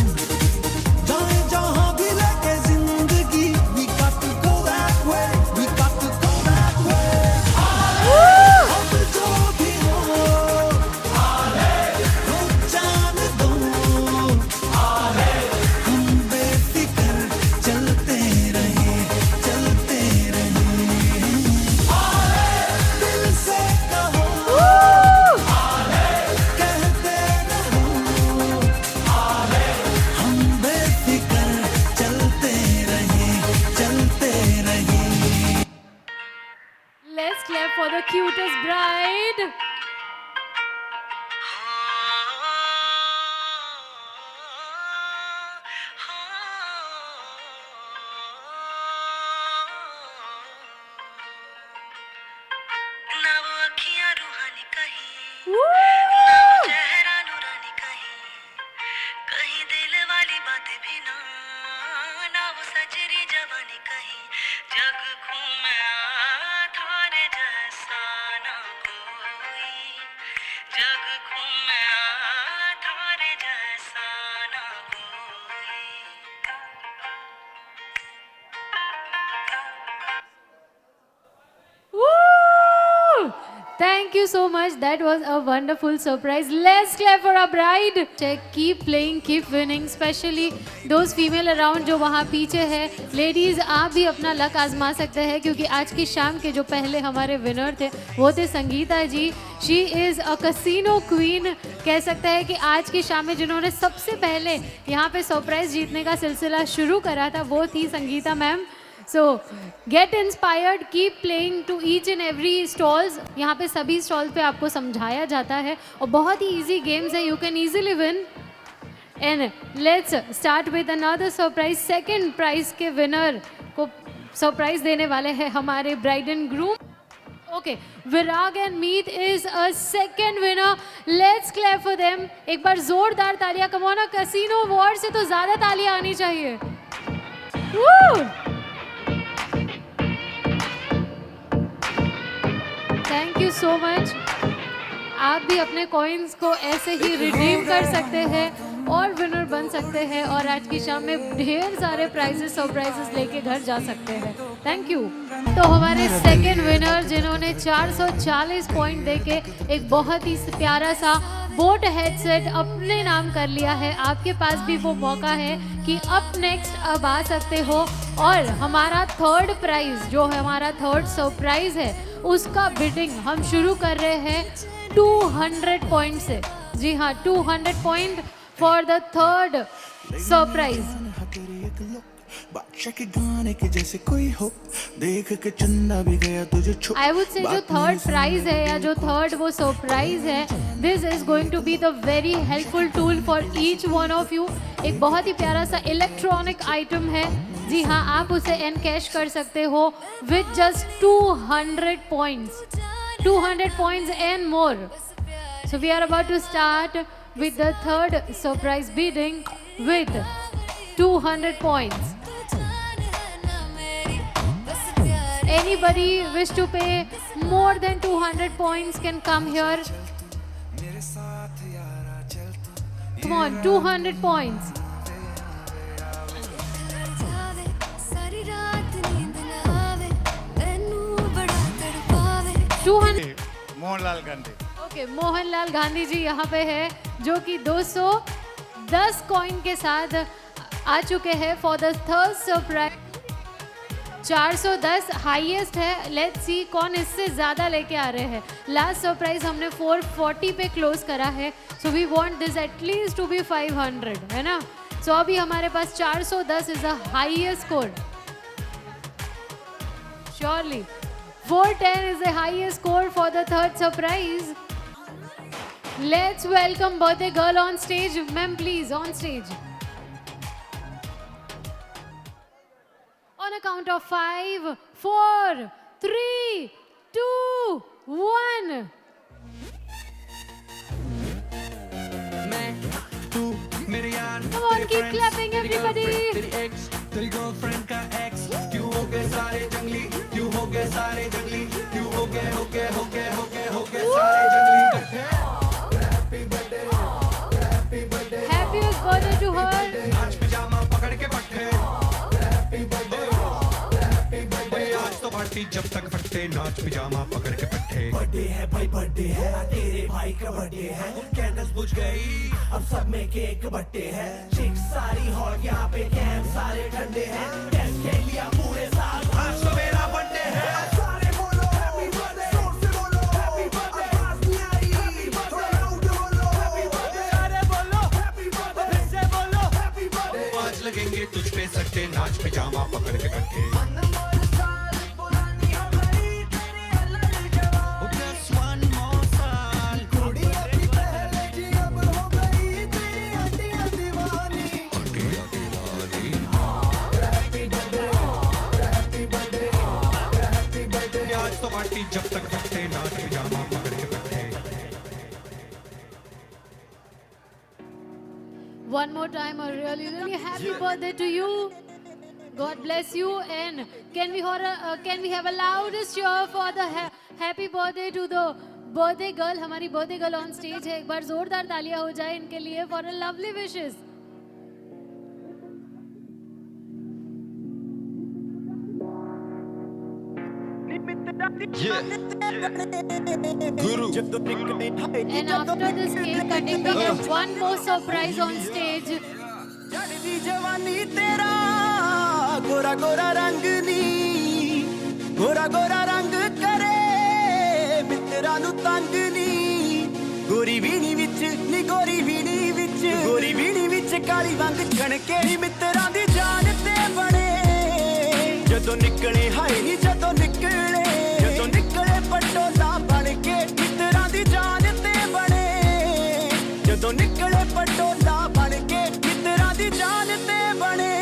जाए जहां भी लगे जिंदगी, we got to go that way, we got to go that way। अब जो भी हो, जान दो, हम बेफिक्र चलते रहे, चलते रहे। दिल से कहो, कहते रहो, हम बेफिक्र चलते रहे, चलते रहे। Let's clap for the cutest bride. ना वो अखियां रूहानी कहीं, ना वो चेहरा नूरानी कहीं, कहीं दिल वाली बातें भी ना, ना वो सजरी जवानी कहीं। जग घूमे थारे जैसा ना कोई। Thank you so much. That was a wonderful surprise. Let's clap for our bride. Keep playing, keep winning. Especially those female around जो वहाँ पीछे है. Ladies, आप भी अपना लक आजमा सकते हैं क्योंकि आज की शाम के जो पहले हमारे विनर थे वो थे संगीता जी. She is a casino queen. कह सकते हैं कि आज की शाम में जिन्होंने सबसे पहले यहाँ पे सरप्राइज जीतने का सिलसिला शुरू करा था वो थी Sangeeta ma'am. So get inspired, keep playing to each and every stalls. यहाँ पे सभी स्टॉल्स पे आपको समझाया जाता है और बहुत ही easy games है. You can easily win. And let's start with another surprise. Second prize के winner को सरप्राइज देने वाले हैं हमारे bride and groom. Okay, Virag and Meet is a second winner. Let's clap for them. एक बार जोरदार तालियां. Come on, कैसीनो वॉर से तो ज़्यादा तालियां आनी चाहिए. Woo! Thank you so much. आप भी अपने कॉइन्स को ऐसे ही रिडीम कर सकते हैं और विनर बन सकते हैं और आज की शाम में ढेर सारे प्राइजेस सरप्राइजेस लेके घर जा सकते हैं. Thank you. तो हमारे सेकंड विनर जिन्होंने 440 पॉइंट देके एक बहुत ही प्यारा सा बोट हेडसेट अपने नाम कर लिया है. आपके पास भी वो मौका है कि अप नेक्स्ट अब आ सकते हो और हमारा थर्ड प्राइज जो है हमारा थर्ड सरप्राइज है उसका बिडिंग हम शुरू कर रहे हैं 200 पॉइंट से. जी हाँ, 200 point for the third surprise. I would say जो थर्ड प्राइज है या जो थर्ड वो सरप्राइज है, this is going to be the very helpful tool for each one of you. एक बहुत ही प्यारा सा इलेक्ट्रॉनिक आइटम है. जी हाँ, आप उसे एनकैश कर सकते हो with just 200 points. 200 points and more. So we are about to start with the third surprise bidding with 200 points. Anybody wish to pay more than 200 points can come here. Come on, 200 points. Mohanlal Gandhi. Okay, Mohanlal Gandhi ji यहाँ पे है जो कि 210 coin के साथ आ चुके हैं for the third surprise. 410 highest है. लेट्स सी कौन इससे ज़्यादा लेके आ रहे हैं. लास्ट सरप्राइज हमने 440 पे क्लोज करा है. So we want this at least to be 500, है ना. सो अभी हमारे पास 410 is the highest score. Surely 410 is the highest score for the third surprise. Let's welcome birthday girl on stage. Ma'am, please, on stage. On a count of 5, 4, 3, 2, 1. Come on, keep clapping, everybody. तेरी girlfriend का x क्यों हो गए सारे जंगली, क्यों हो गए सारे जंगली, क्यों हो गए सारे जंगली. Happiest birthday to her. आज पिजामा पकड़ के पट्टे, आज तो पार्टी जब तक फटते, नाच पिजामा पकड़ के पट्टे. बर्थडे है भाई, बर्थडे है, तेरे भाई का बर्थडे है. कैंडल्स बुझ गई, अब सब में केक बट्टे है. चिक्स सारी हॉट, यहाँ पे कैंप सारे ठंडे हैं. टेस्ट खेल लिया पूरे साल, आज तो मेरा बर्थडे है. सारे बोलो हैप्पी बर्थडे, जोर से बोलो हैप्पी बर्थडे. आवाज नहीं आ रही, थोड़ा लाउड बोलो हैप्पी बर्थडे. अरे बोलो हैप्पी बर्थडे, फिर से बोलो हैप्पी बर्थडे. आज लगेंगे तुझ पे सट्टे, नाच पिजामा पकड़ के कट्टे. जब तक फटते, नाच पिजामा पकड़ के पट्टे. One more time, a really, really happy birthday to you. God bless you. And can we have a loudest cheer for the happy birthday to the birthday girl. हमारी birthday girl on stage है. एक बार जोरदार तालियां हो जाए इनके लिए for a lovely wishes. And after this cake cutting, we have one more surprise on stage. ਚੜਦੀ ਜਵਾਨੀ ਤੇਰਾ ਗੋਰਾ ਗੋਰਾ ਰੰਗ ਨੀ ਗੋਰਾ ਗੋਰਾ ਰੰਗ ਕਰੇ ਮਿੱਤਰਾਂ ਨੂੰ ਤੰਗ ਨੀ ਗੋਰੀ ਵੀਣੀ ਵਿੱਚ ਨੀ ਗੋਰੀ ਵੀਣੀ ਵਿੱਚ ਗੋਰੀ ਵੀਣੀ ਵਿੱਚ ਕਾਲੀ ਵੰਗ ਛਣਕੇ ਨੀ ਮਿੱਤਰਾਂ ਦੀ ਜਾਨ ਤੇ ਬਣੇ ਜਦੋਂ ਨਿਕਲੇ ਹਾਏ ਨੀ ਜਦੋਂ ਨਿਕਲੇ ਪਟੋਲਾ ਬਣ ਕੇ ਮਿੱਤਰਾਂ ਦੀ ਜਾਨ ਤੇ ਬਣੇ ਜਦੋਂ ਨਿਕਲੇ ਪਟੋਲਾ ਬਣ ਕੇ ਮਿੱਤਰਾਂ ਦੀ ਜਾਨ ਤੇ ਬਣੇ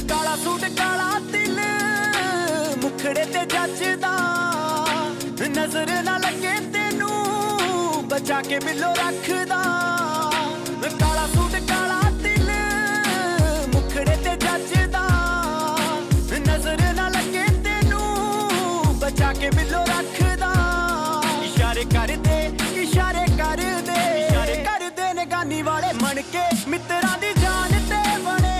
ਕਾਲਾ ਸੂਟ ਕਾਲਾ ਤਿਲ ਮੁਖੜੇ ਤੇ ਜੱਜਦਾ ਨਜ਼ਰ ਨਾ ਲੱਗੇ ਤੈਨੂੰ ਬਚਾ ਕੇ ਬਿੱਲੋ ਰੱਖਦਾ ਕਾਲਾ ਸੂਟ ਕਾਲਾ ਤਿਲ ਮੁਖੜੇ ਤੇ ਜੱਜਦਾ ਨਜ਼ਰ ਨਾ ਲੱਗੇ ਤੈਨੂੰ ਬਚਾ ਕੇ ਬਿੱਲੋ ਰੱਖਦਾ ਇਸ਼ਾਰੇ ਕਰਦੇ ਨਗਾਨੀ ਵਾਲੇ ਮਣ ਕੇ ਮਿੱਤਰਾਂ ਦੀ ਜਾਨ ਤੇ ਬਣੇ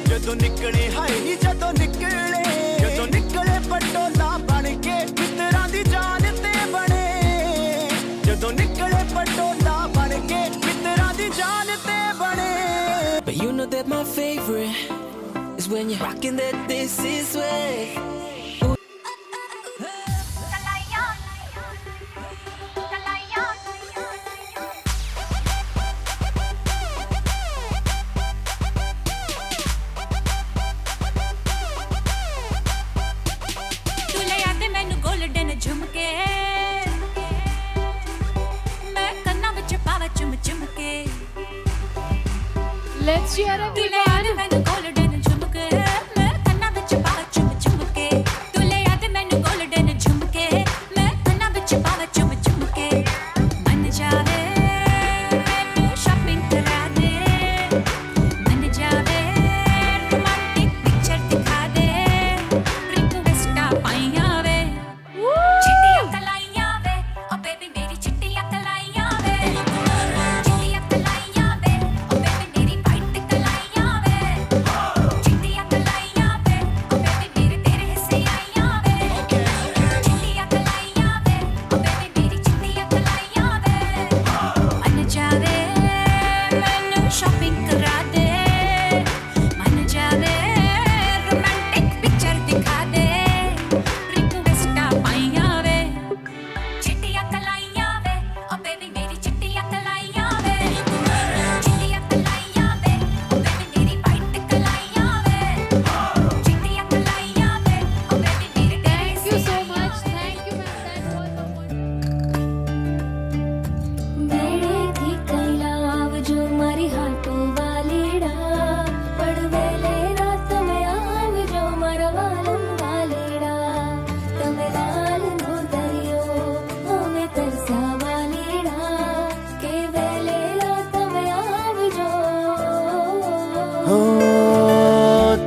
ਜਦੋਂ ਨਿਕਲੇ ਹਾਏ ਨੀ ਜਦੋਂ ਨਿਕਲੇ ਪਟੋਲਾ ਬਣ ਕੇ ਮਿੱਤਰਾਂ ਦੀ ਜਾਨ ਤੇ ਬਣੇ ਜਦੋਂ ਨਿਕਲੇ ਪਟੋਲਾ ਬਣ ਕੇ ਮਿੱਤਰਾਂ ਦੀ ਜਾਨ ਤੇ ਬਣੇ But you know that my favorite is when you're rocking that this is way. Let's cheer everyone.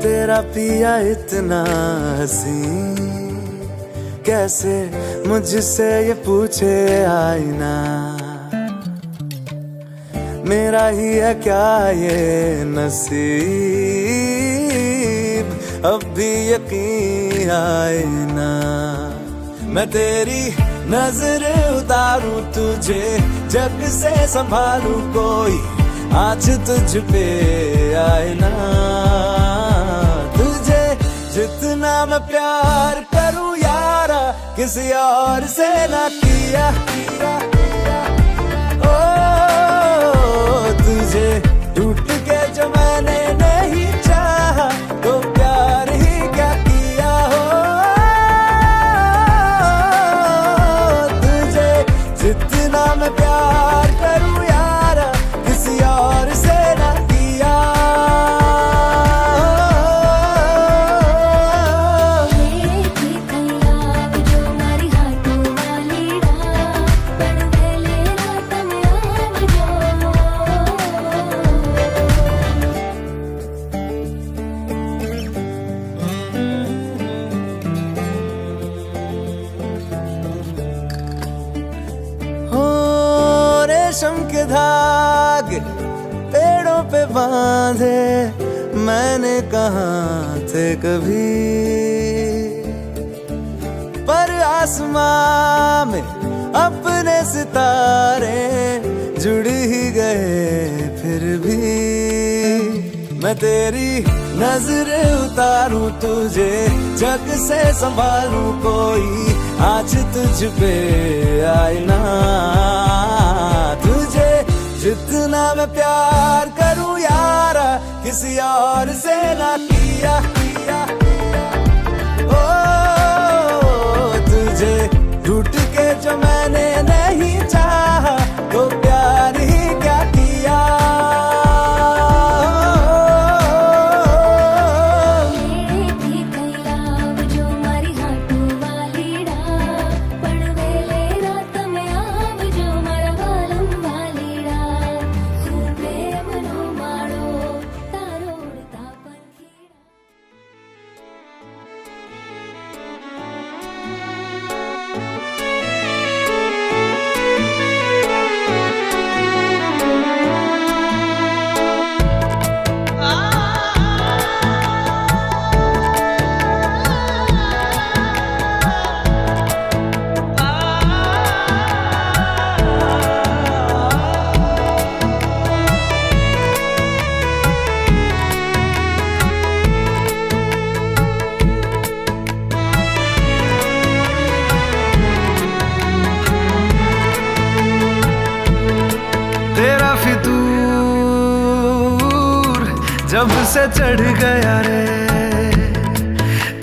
तेरा पिया इतना हसी कैसे मुझसे ये पूछे आईना मेरा ही है क्या ये नसीब अब भी यकीन आए ना मैं तेरी नजर उतारूं तुझे जग से संभालूं कोई आज तुझ पे आए ना तुझे जितना मैं प्यार करूं यारा किसी और से ना किया ओ तुझे टूट के जो मैंने नहीं चाहा तो प्यार ही क्या किया हो तुझे जितना मैं प्यार करूं यारा किसी और से ना किया जो मारी हाथों वाली आगे पेड़ों पे बांधे मैंने कहाँ थे कभी, पर आसमां में अपने सितारे जुड़ ही गए फिर भी। मैं तेरी नजरें उतारूं तुझे जग से संभालूं, कोई आज तुझ पे आए ना। तुझे जितना मैं प्यार करूं यारा किसी और से ना किया। ओ तुझे ढूंढ के जो मैंने नहीं चाहा तो प्यार ही क्या किया। जब से चढ़ गया रे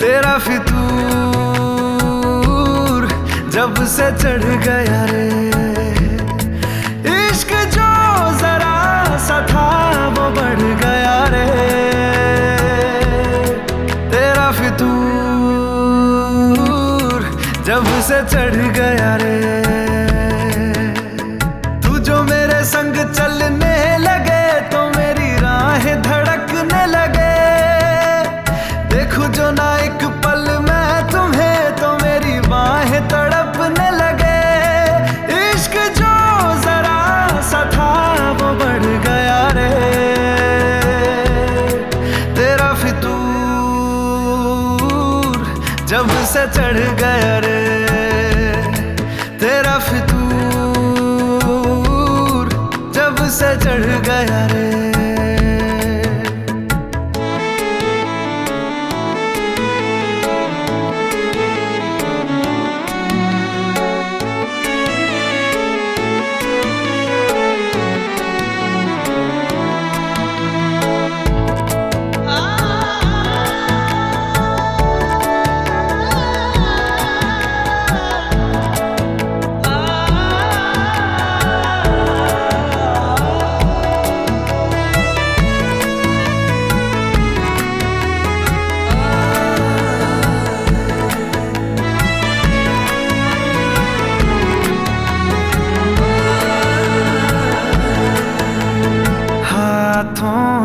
तेरा फितूर, जब से चढ़ गया रे इश्क जो जरा सा था वो बढ़ गया रे। तेरा फितूर जब से चढ़ गया रे, तू जो मेरे संग चलने लगे तो मेरी राहें धड़कने लगे। देखूं जो ना एक पल मैं तुम्हें तो मेरी बाहें तड़पने लगे। इश्क जो जरा सा था वो बढ़ गया रे। तेरा फितूर जब से चढ़ गया रे, तेरा फितूर जब से चढ़ गया रे।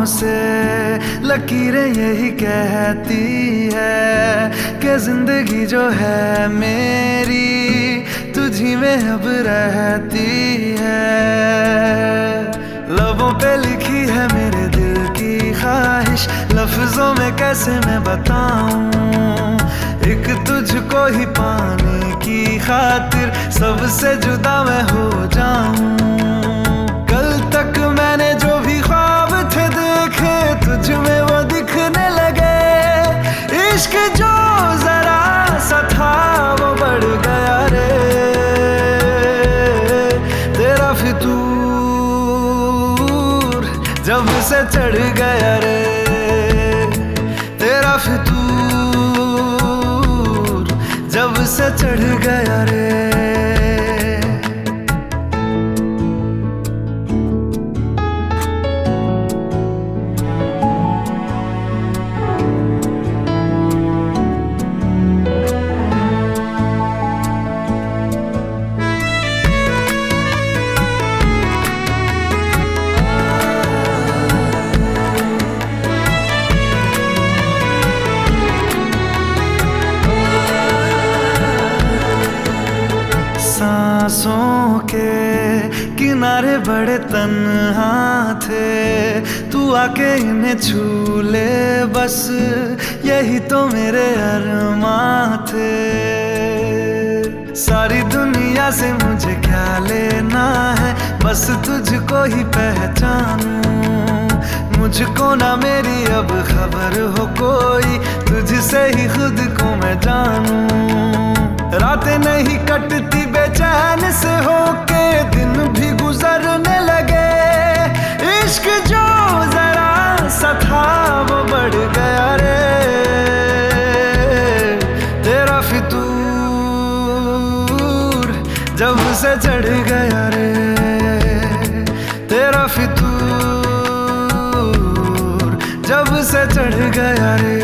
से लकीरें यही कहती है कि जिंदगी जो है मेरी तुझी में अब रहती है। लबों पे लिखी है मेरे दिल की ख्वाहिश, लफ्जों में कैसे मैं बताऊं। एक तुझको ही पाने की खातिर सबसे जुदा मैं हो जाऊं। कल तक मैंने जो भी ख्वाब थे देखे तुझ में वो दिखने लगे। इश्क जो जरा सा था वो बढ़ गया रे। तेरा फितूर जब से चढ़ गया रे, तेरा फितूर जब से चढ़ गया रे। तन्हा थे, तू आके इन्हें छू ले बस, यही तो मेरे अरमां थे। सारी दुनिया से मुझे क्या लेना है, बस तुझको ही पहचानूं। मुझको ना मेरी अब खबर हो कोई, तुझसे ही खुद को मैं जानूं। रातें नहीं कटती बेचैन से होके, दिन भी गुजरने लगे। इश्क जो जरा सा था वो बढ़ गया रे, तेरा फितूर जब से चढ़ गया रे, तेरा फितूर जब से चढ़ गया रे।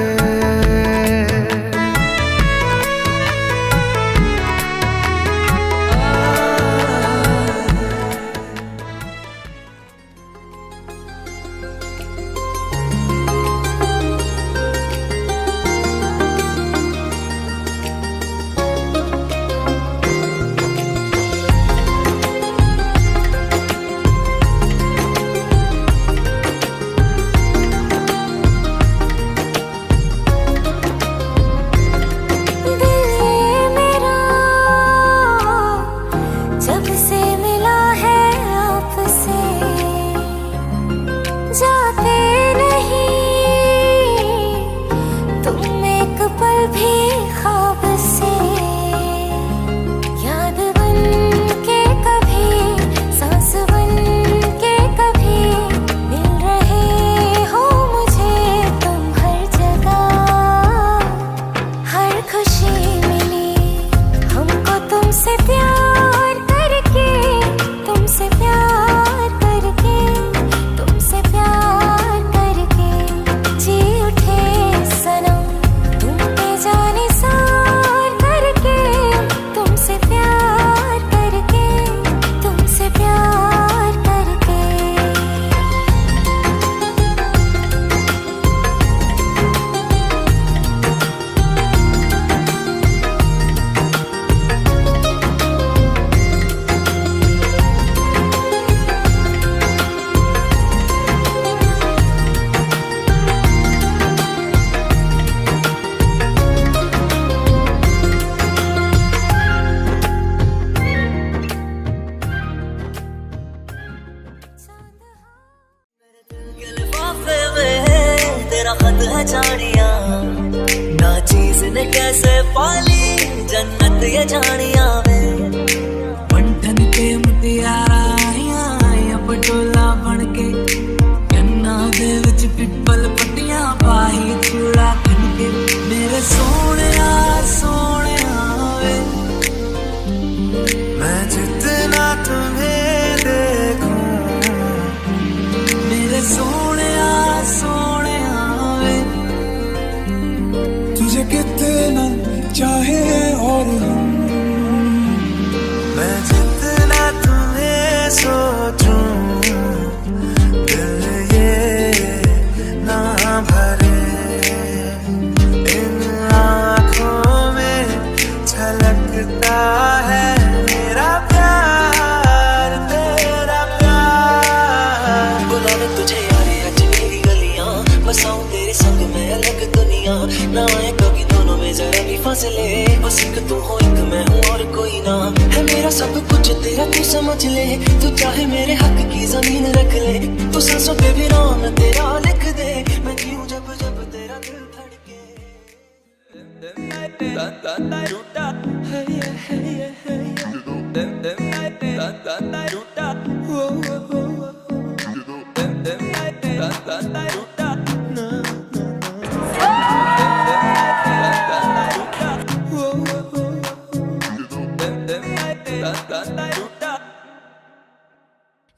ना चीज ने कैसे पाली जन्नत ये जानिया वे, बंठन के मुटियारा आया पटोला बनके, कन्ना दे विच पिपल पट्टियां पाही चूड़ा खनके। मेरे सोनिया सोनिया वे, मैं जितना तुम्हें देखूं, मेरे सोनिया सोनिया वे, तुझे कितना चाहे और हम, मैं जितना तुम्हें सोचूं, दिल ये ना भरे। इन आँखों में झलकता है मेरा प्यार, तेरा प्यार। बुलाने तुझे यारे आज मेरी गलियां, बसाऊं तेरे संग में अलग दुनिया। ना आए कभी दोनों में जरा भी फासले, बस एक तू हो एक मैं हूँ और कोई ना है। मेरा सब कुछ तेरा तू समझ ले, तू चाहे मेरे हक की जमीन रख ले। तू सांसों पे भी नाम तेरा लिख दे, मैं जीऊं जब जब तेरा दिल धड़के।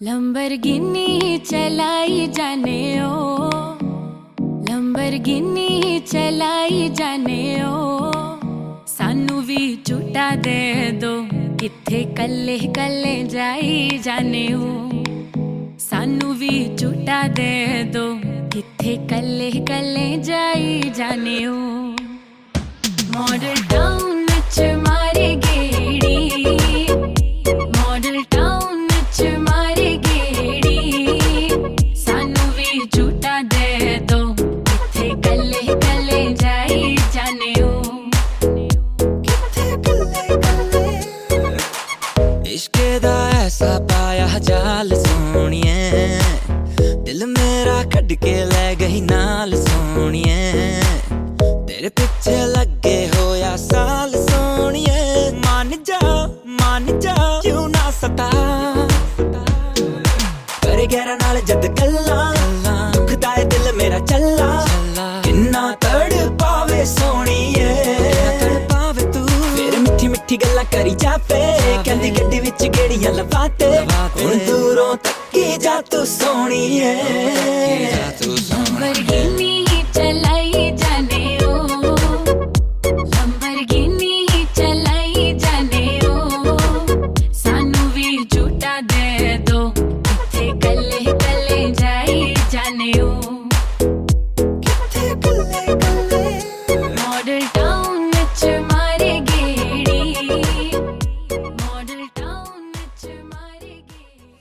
लंबरगिनी चलाई जाने ओ, लंबरगिनी चलाई जाने ओ, सानू भी झूठा दे दो, किथे कल्ले कल्ले जाई जाने ओ। सानू भी झूठा दे दो, किथे कल्ले कल्ले जाई जाने ओ। मॉडल टाउन च मारे गेड़ी, मॉडल टाउन च मारे गेड़ी, के ले गई नाल सोनिए तेरे पीछे लगे होया साल सोनिए मान जा क्यों ना सता करे गहरा नाल जद गल्ला दुखदा है दिल मेरा चला किन्ना तड़ पावे सोनिए तड़ पावे तू फिर मिठी मिठी गल्ला करी जावे कहंदी गड्डी विच गेड़ियां लवाते हुण दूरों तक्की जा तू सोनिए लंबरगिनी चलाई जाने ओ लंबरगिनी चलाई जाने ओ सानू भी झूठा दे दो किथे कल्ले कल्ले जाई जाने ओ मॉडल टाउन विच मारे गेड़ी मॉडल टाउन विच मारे गेड़ी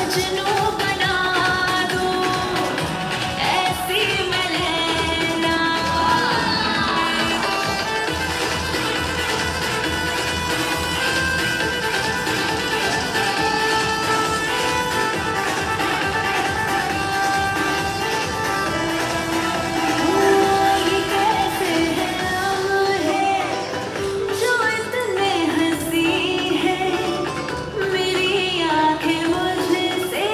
मजनू बना दूं ऐसी मैं लैला ये कैसे है जो इतने हंसी है मेरी आंखें मुझसे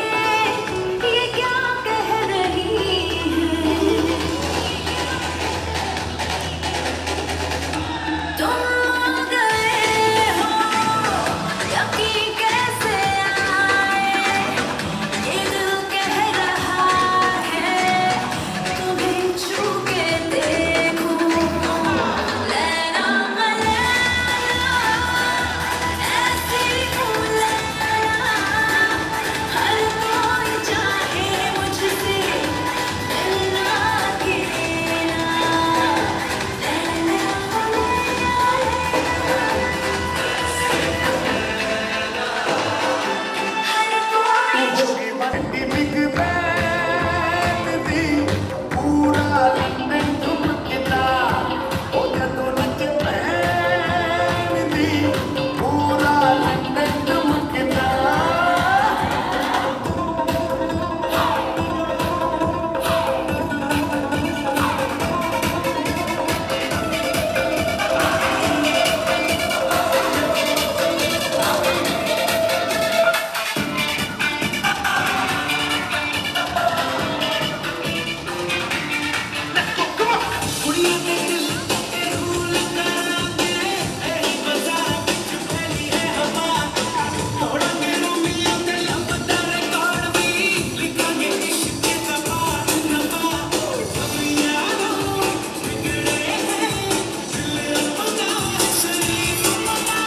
ये क्या कह रही है तुम आ गए हो यकीन कैसे आए ये दिल कह रहा है तुम्हें छू के देखूं लैला लैला ऐसी हूँ लैला हर कोई चाहे मुझसे मिलना अकेला होगी बंदी बिग बैन दी पूरा लंदन धुमकदा ओ जदों नच बैन दी पूरा लंदन धुमकदा ਕੁੜੀਆਂ ਦੇ ਦਿਲ ਤੇ ਰੂਲ ਕਰਾਂਗੇ ਇਹੀ ਬਾਜ਼ਾਰ ਵਿੱਚ ਫੈਲੀ ਹੈ ਹਵਾ ਤੋੜਾਂਗੇ ਰੋਮੀਓ ਤੇ ਲੱਭਦਾ ਰਿਕਾਰਡ ਵੀ ਲਿਖਾਂਗੇ ਇਸ਼ਕ ਦਾ ਬਾਤ ਨਵਾਂ ਕਵੀਆਂ ਨੂੰ ਵਿਗੜੇ ਹੈ ਦਿਲ ਆਪਣਾ ਸ਼ਰੀਫ ਮਨਾ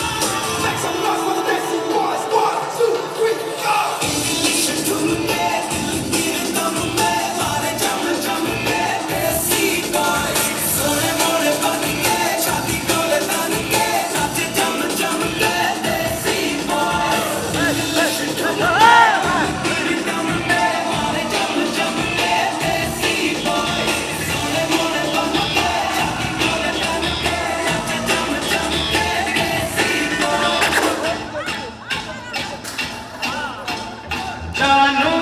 Make some noise for the Desi Boys. 1, 2, 3, go! English ਢੂੰਡੇ ਦਿਲ ਦੀ ਦਮ ਮੇ ਮਾਰੇ ਜਮ ਜਮ ਕੇ ਦੇਸੀ ਬॉय ਸੋਹਣੇ ਮੋੜੇ ਬਣ ਕੇ ਛਾਤੀ ਕੋਲੇ ਤਨ ਕੇ ਨਾਚੇ ਜਮ ਜਮ ਕੇ ਦੇਸੀ ਬॉय ਇੰਗਲਿਸ਼ ਢੂੰਡੇ ਮੇਰੀ ਦਮ ਮੇ ਮਾਰੇ ਜਮ ਜਮ ਕੇ ਦੇਸੀ ਬॉय ਸੋਹਣੇ ਮੋੜੇ ਬਣ ਕੇ ਛਾਤੀ ਕੋਲੇ ਤਨ ਕੇ ਨਾਚੇ ਜਮ ਜਮ ਕੇ ਦੇਸੀ ਬॉय जानू